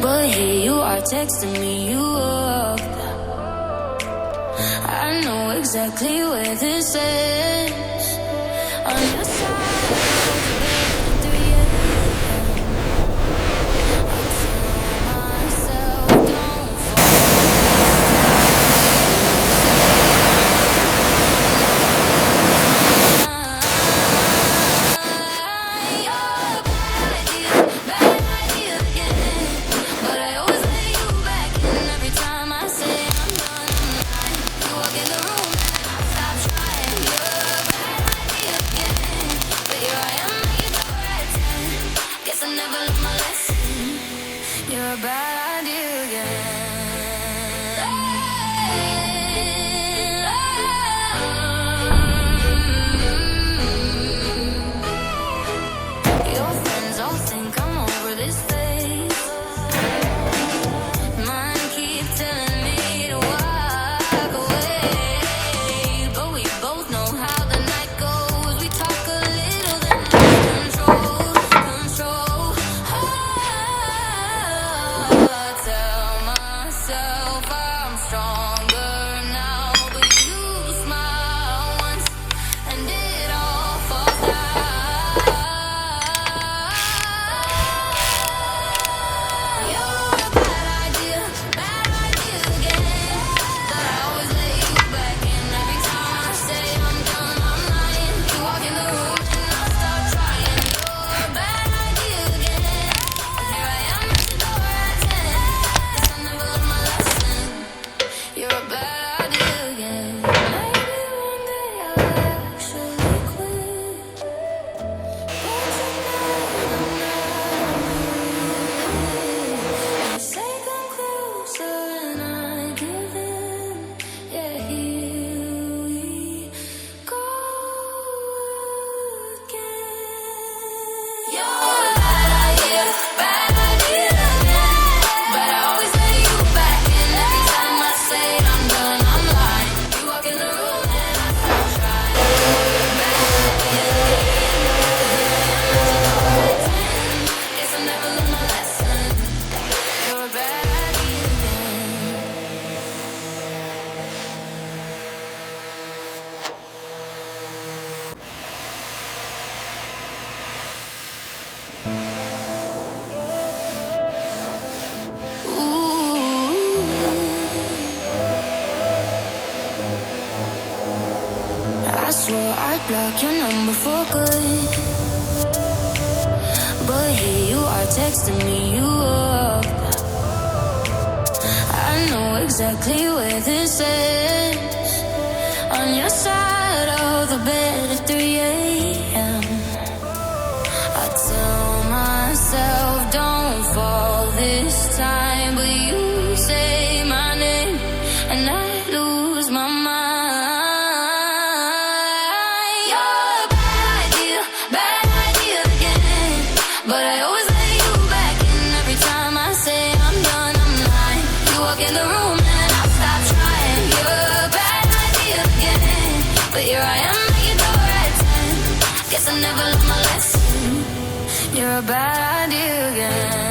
But here you are texting me you up. I know exactly where this ends. On your side of the bed at 3 a.m. I tell myself don't you're a bad idea again. Your friends all think I'm over this phase. Mine keep telling me to walk away, but we both know how the night goes. We talk a little, then lose control. I tell myself I'm stronger now, but you smile once and it all falls down. You're a bad idea again. But I always let you back in. Every time I say I'm done, I'm lying. You walk in the room and I start trying. You're a bad idea again. Here I am at the door at 10. Guess I never learned my lesson. You're a bad idea again. Maybe one day I'll actually quit. But tonight I'm not. You say come closer and I give in. Yeah, here we go again. You're a bad idea again. But I always let you back in. Every time I say I'm done, I'm lying. You walk in the room and I start trying. You're a bad idea again. Guess I never learned my lesson. You're a bad idea again. I swore I'd block your number for good, but here you are texting me you up. I know exactly where this ends. On your side of the bed at 3 a.m. I tell myself don't fall this time, but you say my name and I lose my mind. You're a bad idea again. But I always let you back in. Every time I say I'm done, I'm lying. You walk in the room and I stop trying. You're a bad idea again. But here I am at your door at 10. Guess I never learned my lesson. You're a bad idea again.